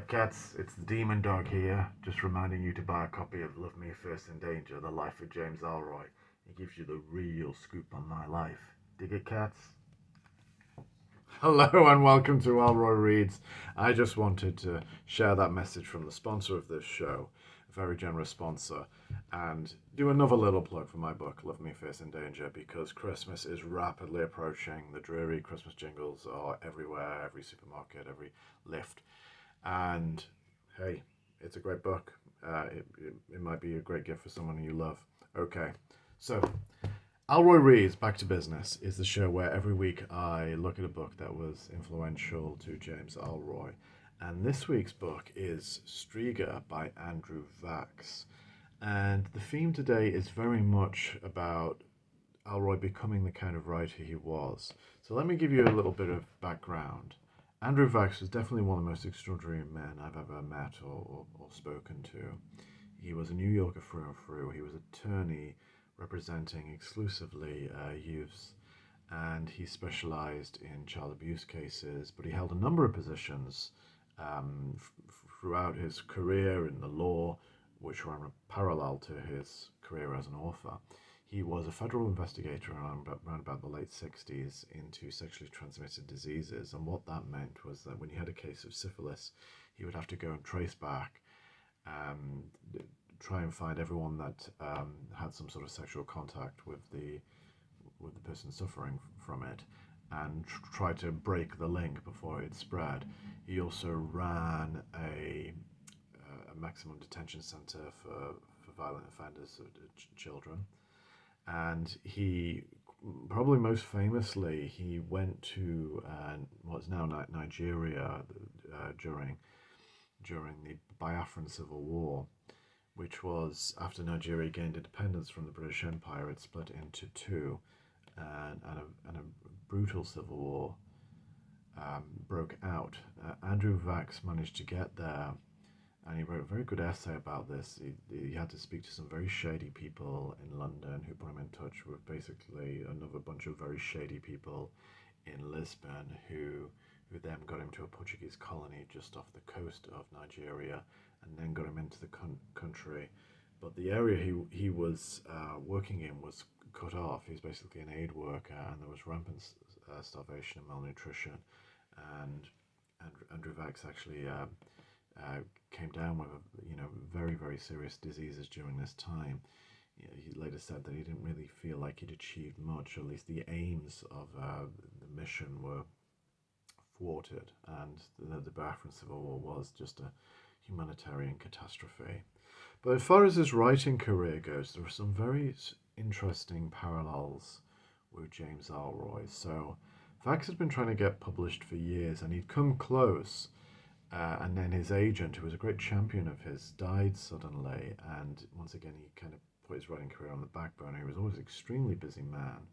Cats, it's the Demon Dog here, just reminding you to buy a copy of Love Me First in Danger, The Life of James Ellroy. It gives you the real scoop on my life. Dig it, cats? Hello and welcome to Ellroy Reads. I just wanted to share that message from the sponsor of this show, a very generous sponsor, and do another little plug for my book, Love Me First in Danger, because Christmas is rapidly approaching. The dreary Christmas jingles are everywhere, every supermarket, every lift. And hey, it's a great book. It might be a great gift for someone you love. Okay, so Ellroy Reads Back to Business is the show where every week I look at a book that was influential to James Ellroy. And this week's book is Strega by Andrew Vachss. And the theme today is very much about Ellroy becoming the kind of writer he was. So let me give you a little bit of background. Andrew Vachss was definitely one of the most extraordinary men I've ever met or spoken to. He was a New Yorker through and through. He was an attorney representing exclusively youths, and he specialized in child abuse cases, but he held a number of positions throughout his career in the law, which ran parallel to his career as an author. He was a federal investigator around about the late 60s into sexually transmitted diseases, and what that meant was that when you had a case of syphilis, he would have to go and trace back, try and find everyone that had some sort of sexual contact with the person suffering from it, and try to break the link before it spread. He also ran a maximum detention center for violent offenders, children. And he, probably most famously, he went to what's now Nigeria during the Biafran Civil War, which was after Nigeria gained independence from the British Empire. It split into two, and a brutal civil war broke out. Andrew Vachss managed to get there, and he wrote a very good essay about this. He had to speak to some very shady people in London who put him in touch with basically another bunch of very shady people in Lisbon who then got him to a Portuguese colony just off the coast of Nigeria, and then got him into the country. But the area he was working in was cut off. He was basically an aid worker, and there was rampant starvation and malnutrition. And Andrew Vachss actually came down with very, very serious diseases during this time. He later said that he didn't really feel like he'd achieved much, or at least the aims of the mission were thwarted, and the Biafran Civil War was just a humanitarian catastrophe. But as far as his writing career goes, there are some very interesting parallels with James Ellroy. So Vachss has been trying to get published for years, and he'd come close. And then his agent, who was a great champion of his, died suddenly. And once again, he kind of put his writing career on the back burner. He was always an extremely busy man.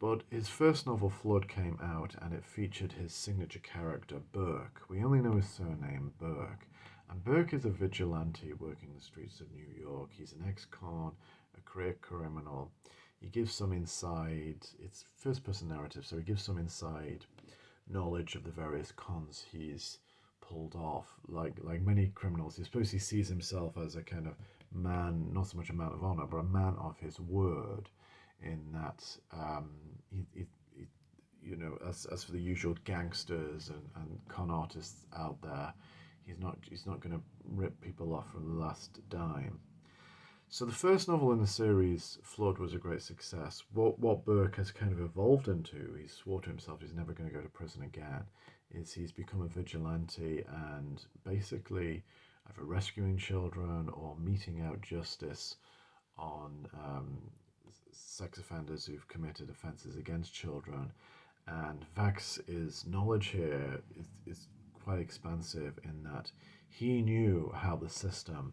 But his first novel, Flood, came out, and it featured his signature character, Burke. We only know his surname, Burke. And Burke is a vigilante working the streets of New York. He's an ex-con, a career criminal. He gives some inside, it's first-person narrative, so he gives some inside knowledge of the various cons he's pulled off. Like many criminals, I suppose he sees himself as a kind of man, not so much a man of honor, but a man of his word, in that as for the usual gangsters and con artists out there, he's not going to rip people off for the last dime. So the first novel in the series, Flood, was a great success. What Burke has kind of evolved into, he swore to himself he's never going to go to prison again, is he's become a vigilante and basically either rescuing children or meting out justice on sex offenders who've committed offences against children. And Vachss's knowledge here is quite expansive in that he knew how the system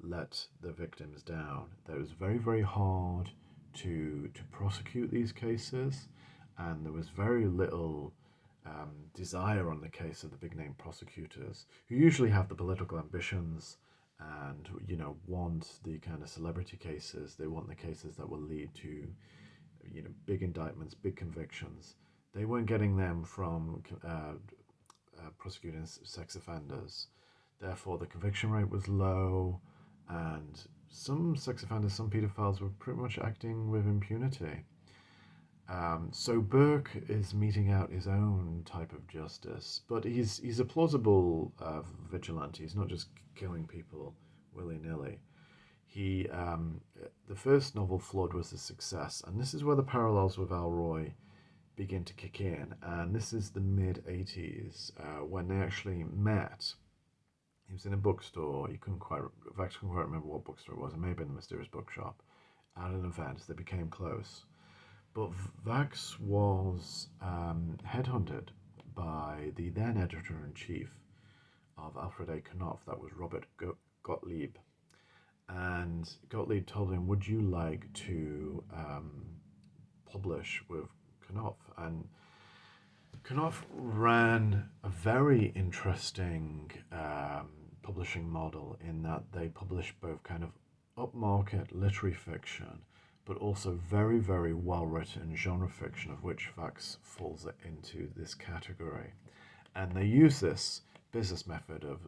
let the victims down. That it was very, very hard to prosecute these cases, and there was very little desire on the case of the big name prosecutors, who usually have the political ambitions and want the kind of celebrity cases. They want the cases that will lead to big indictments, big convictions. They weren't getting them from prosecuting sex offenders. Therefore, the conviction rate was low, and some sex offenders, some paedophiles were pretty much acting with impunity. So Burke is meting out his own type of justice, but he's a plausible vigilante. He's not just killing people willy-nilly. The first novel, Flood, was a success, and this is where the parallels with Ellroy begin to kick in. And this is the mid-80s when they actually met. He was in a bookstore. Vachss couldn't quite remember what bookstore it was. It may have been the Mysterious Bookshop. At an event, they became close. But Vachss was headhunted by the then editor-in-chief of Alfred A. Knopf, that was Robert Gottlieb. And Gottlieb told him, would you like to publish with Knopf? And Knopf ran a very interesting publishing model in that they published both kind of upmarket literary fiction, but also very, very well-written genre fiction, of which Vachss falls into this category. And they use this business method of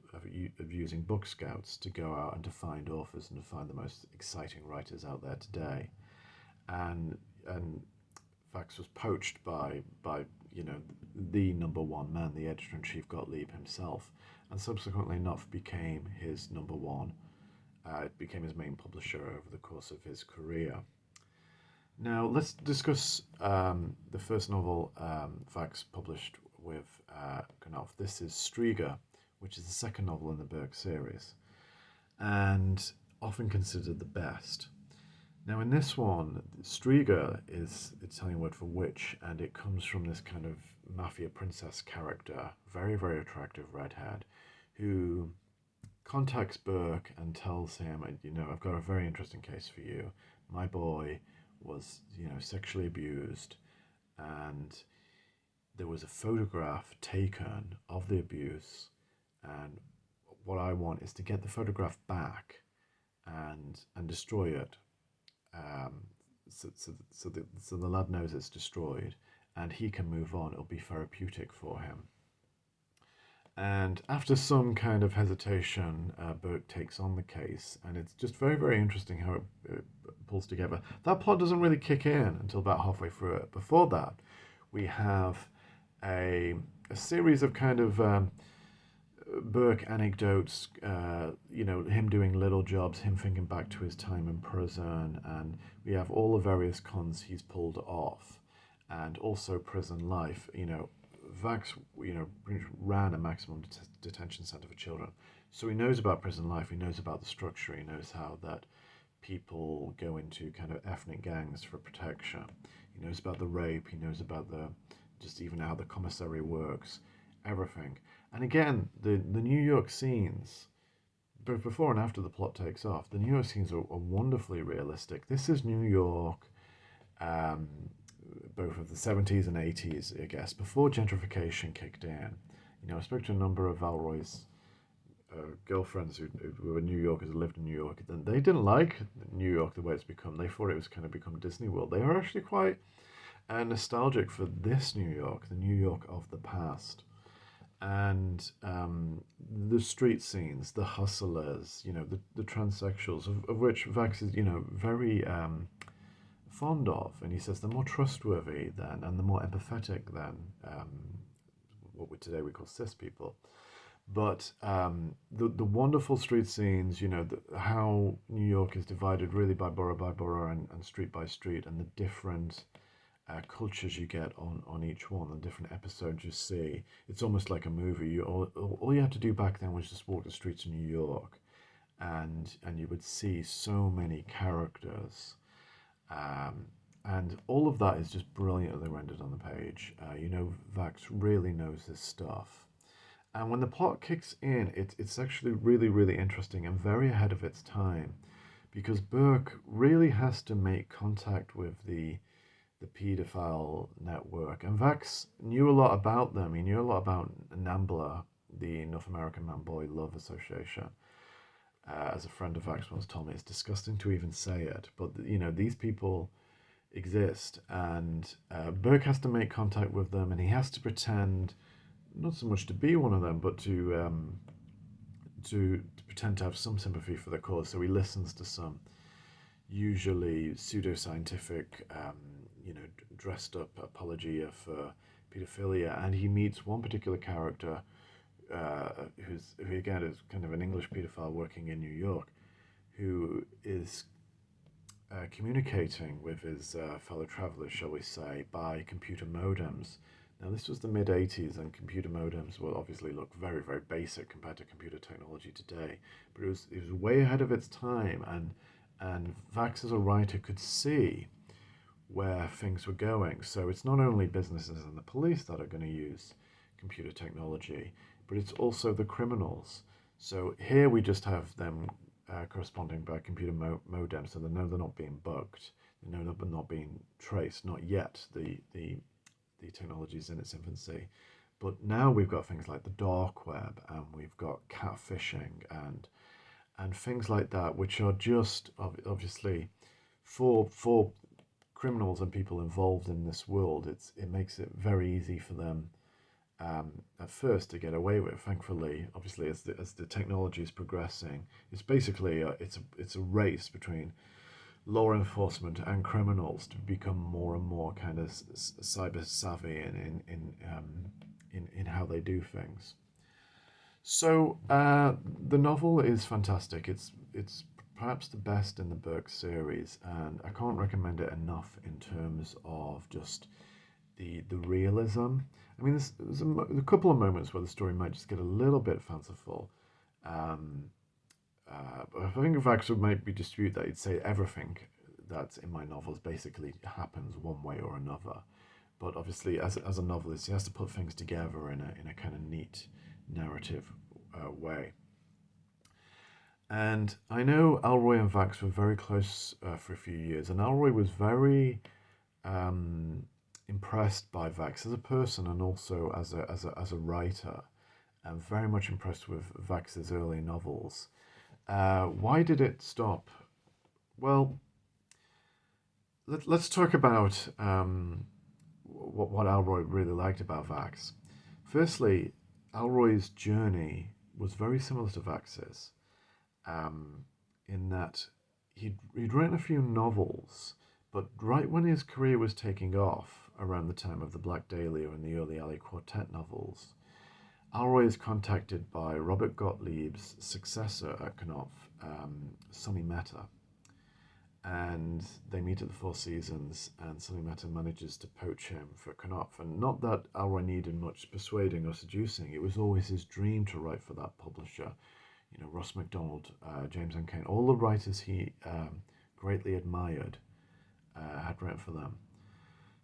using book scouts to go out and to find authors and to find the most exciting writers out there today. And Vachss was poached by the number one man, the editor-in-chief Gottlieb himself, and subsequently Knopf became his number one. It became his main publisher over the course of his career. Now, let's discuss the first novel Vachss published with Knopf. This is Strega, which is the second novel in the Burke series, and often considered the best. Now, in this one, Strega is the Italian word for witch, and it comes from this kind of mafia princess character, very, very attractive redhead, who contacts Burke and tells him, I've got a very interesting case for you. My boy was, sexually abused, and there was a photograph taken of the abuse, and what I want is to get the photograph back and destroy it. So the lad knows it's destroyed, and he can move on. It'll be therapeutic for him. And after some kind of hesitation, Burke takes on the case, and it's just very, very interesting how it pulls together. That plot doesn't really kick in until about halfway through it. Before that, we have a series of kind of Burke anecdotes, him doing little jobs, him thinking back to his time in prison, and we have all the various cons he's pulled off, and also prison life. Vachss, ran a maximum detention center for children, so he knows about prison life. He knows about the structure. He knows how that people go into kind of ethnic gangs for protection. He knows about the rape. He knows about just even how the commissary works, everything. And again, the New York scenes, both before and after the plot takes off, the New York scenes are wonderfully realistic. This is New York, both of the 70s and 80s, I guess, before gentrification kicked in. I spoke to a number of Ellroy's girlfriends who were New Yorkers, who lived in New York. They didn't like New York the way it's become. They thought it was kind of become Disney World. They are actually quite nostalgic for this New York, the New York of the past. And the street scenes, the hustlers, the transsexuals, of which Vachss is, very fond of. And he says they're more trustworthy than, and they're more empathetic than what today we call cis people. But the wonderful street scenes, how New York is divided really by borough and street by street, and the different cultures you get on each one, the different episodes you see. It's almost like a movie. All you had to do back then was just walk the streets of New York, and you would see so many characters, and all of that is just brilliantly rendered on the page. Vachss really knows his stuff, and when the plot kicks in, it's actually really, really interesting and very ahead of its time, because Burke really has to make contact with the paedophile network. And Vachss knew a lot about them. He knew a lot about NAMBLA, the North American Man-Boy Love Association. As a friend of Vachss once told me, it's disgusting to even say it, but these people exist, and Burke has to make contact with them, and he has to pretend not so much to be one of them, but to to pretend to have some sympathy for the cause. So he listens to some usually pseudoscientific, dressed up apologia for paedophilia, and he meets one particular character who again is kind of an English paedophile working in New York, who is communicating with his fellow travelers, shall we say, by computer modems. Now, this was the mid-80s, and computer modems will obviously look very, very basic compared to computer technology today. But it was way ahead of its time, and Vachss, as a writer, could see where things were going. So it's not only businesses and the police that are going to use computer technology, but it's also the criminals. So here we just have them corresponding by computer modem, so they know they're not being bugged. They know they're not being traced. Not yet. The technology is in its infancy, but now we've got things like the dark web, and we've got catfishing and things like that, which are just obviously for criminals and people involved in this world. It makes it very easy for them at first to get away with. Thankfully, obviously, as the technology is progressing, it's basically it's a race between law enforcement and criminals to become more and more kind of cyber savvy in how they do things. So the novel is fantastic. It's perhaps the best in the Burke series, and I can't recommend it enough in terms of just the realism. I mean, there's a couple of moments where the story might just get a little bit fanciful. I think Vachss would maybe dispute that. He'd say everything that's in my novels basically happens one way or another. But obviously, as a novelist, he has to put things together in a kind of neat narrative way. And I know Ellroy and Vachss were very close for a few years, and Ellroy was very impressed by Vachss as a person and also as a writer, and very much impressed with Vachss's early novels. Why did it stop? Well, let's talk about what Ellroy really liked about Vachss. Firstly, Ellroy's journey was very similar to Vachss's, in that he'd written a few novels, but right when his career was taking off, around the time of the Black Dahlia and the early Alley Quartet novels, Ellroy is contacted by Robert Gottlieb's successor at Knopf, Sonny Mehta, and they meet at the Four Seasons, and Sonny Mehta manages to poach him for Knopf. And not that Ellroy needed much persuading or seducing, it was always his dream to write for that publisher. You know, Ross MacDonald, James M. Cain, all the writers he greatly admired had written for them.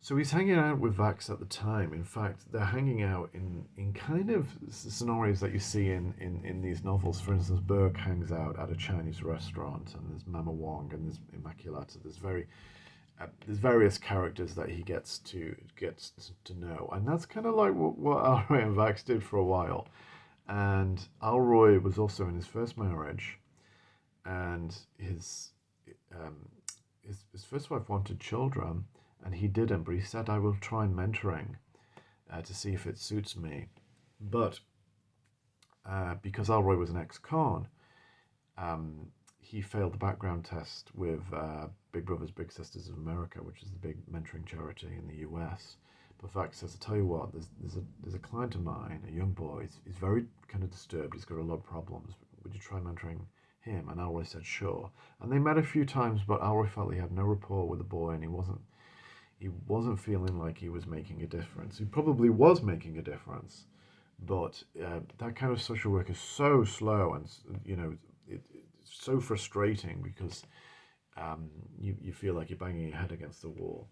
So he's hanging out with Vachss at the time. In fact, they're hanging out in kind of scenarios that you see in these novels. For instance, Burke hangs out at a Chinese restaurant, and there's Mama Wong, and there's Immaculata. There's various characters that he gets to know, and that's kind of like what Ellroy and Vachss did for a while. And Ellroy was also in his first marriage, and his first wife wanted children, and he didn't, but he said, I will try mentoring to see if it suits me. But because Ellroy was an ex-con, he failed the background test with Big Brothers Big Sisters of America, which is the big mentoring charity in the US. But Vachss says, I tell you what, there's a client of mine, a young boy, he's very kind of disturbed, he's got a lot of problems. Would you try mentoring him? And Ellroy said, sure. And they met a few times, but Ellroy felt he had no rapport with the boy, and he wasn't feeling like he was making a difference. He probably was making a difference, but that kind of social work is so slow, and it's so frustrating because you feel like you're banging your head against the wall.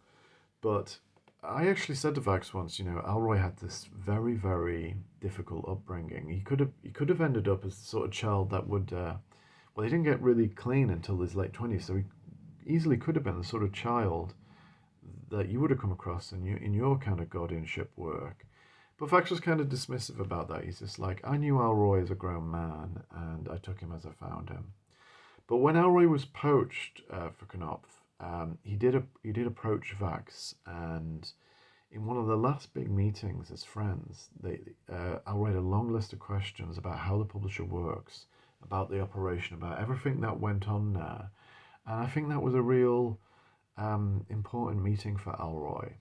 But I actually said to Vachss once, Ellroy had this very, very difficult upbringing. He could have ended up as the sort of child that would, he didn't get really clean until his late 20s, so he easily could have been the sort of child that you would have come across in your kind of guardianship work. But Vachss was kind of dismissive about that. He's just like, I knew Ellroy as a grown man, and I took him as I found him. But when Ellroy was poached for Knopf, he did approach Vachss, and in one of the last big meetings as friends, Ellroy had a long list of questions about how the publisher works, about the operation, about everything that went on there. And I think that was a real important meeting for Ellroy.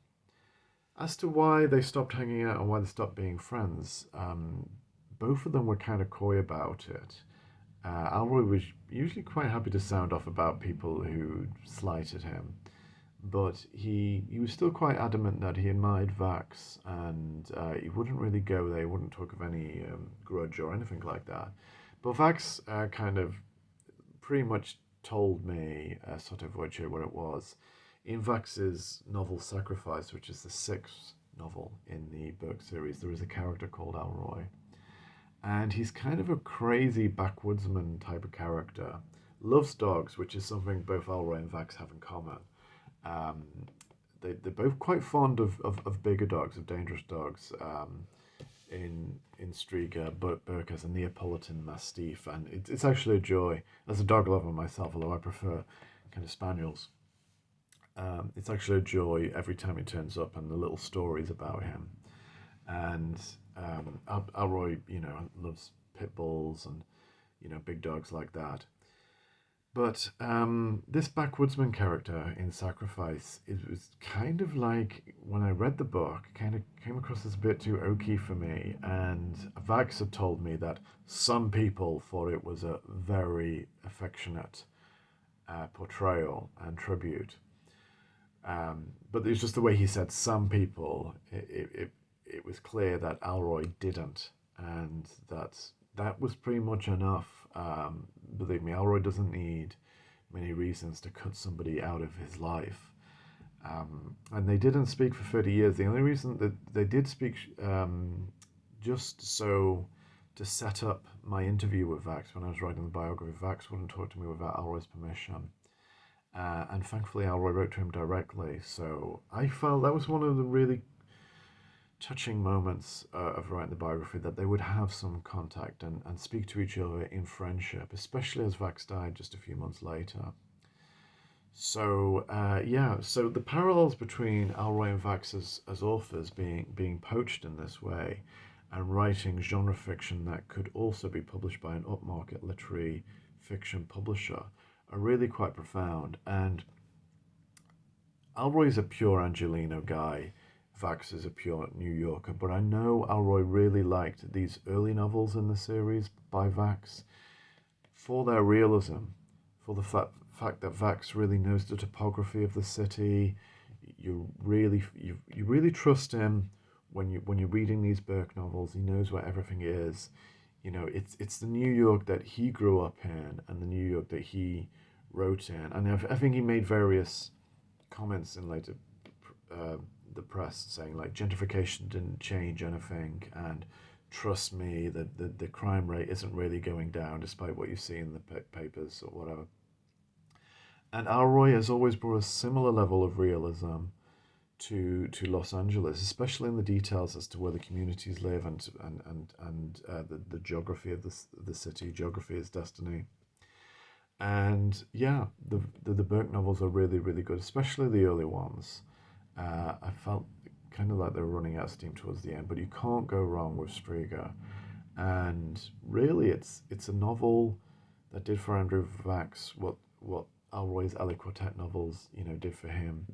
As to why they stopped hanging out and why they stopped being friends, both of them were kind of coy about it. Ellroy was usually quite happy to sound off about people who slighted him, but he was still quite adamant that he admired Vachss, and he wouldn't really go there. He wouldn't talk of any grudge or anything like that. But Vachss kind of pretty much told me sort of what it was. In Vachss's novel Sacrifice, which is the sixth novel in the Burke series, there is a character called Ellroy. And he's kind of a crazy backwoodsman type of character. Loves dogs, which is something both Ellroy and Vachss have in common. Um, they're both quite fond of bigger dogs, of dangerous dogs. In Strega, Burke has a Neapolitan Mastiff, and it's actually a joy. As a dog lover myself, although I prefer kind of spaniels, it's actually a joy every time he turns up and the little stories about him. And Ellroy, loves pit bulls and big dogs like that. But this backwoodsman character in Sacrifice, it was kind of like, when I read the book, kind of came across as a bit too oaky for me. And Vachss had told me that some people thought it was a very affectionate portrayal and tribute. But it's just the way he said some people. It was clear that Ellroy didn't, and that was pretty much enough. Believe me, Ellroy doesn't need many reasons to cut somebody out of his life. And they didn't speak for 30 years. The only reason that they did speak, just so to set up my interview with Vachss when I was writing the biography. Vachss wouldn't talk to me without Ellroy's permission. And thankfully, Ellroy wrote to him directly. So I felt that was one of the really touching moments of writing the biography, that they would have some contact and speak to each other in friendship, especially as Vachss died just a few months later. So so the parallels between Ellroy and Vachss as authors being poached in this way and writing genre fiction that could also be published by an upmarket literary fiction publisher are really quite profound. And Ellroy's a pure Angelino guy. Vachss is a pure New Yorker, but I know Ellroy really liked these early novels in the series by Vachss for their realism, for the fact that Vachss really knows the topography of the city. You really trust him when you're reading these Burke novels. He knows where everything is. It's the New York that he grew up in and the New York that he wrote in. And I think he made various comments in later the press saying, like, gentrification didn't change anything, and trust me, the crime rate isn't really going down despite what you see in the papers or whatever. And Ellroy has always brought a similar level of realism to Los Angeles, especially in the details as to where the communities live and the geography of the city. Geography is destiny. And yeah, the Burke novels are really, really good, especially the early ones. I felt kind of like they were running out of steam towards the end, but you can't go wrong with Strega. And really, it's a novel that did for Andrew Vachss what Ellroy's LA Quartet novels, did for him,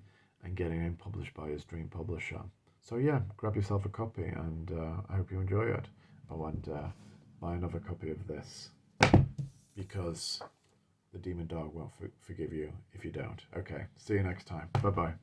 and getting him published by his dream publisher. So yeah, grab yourself a copy, and I hope you enjoy it. Oh, and buy another copy of this, because the demon dog won't forgive you if you don't. Okay, see you next time. Bye-bye.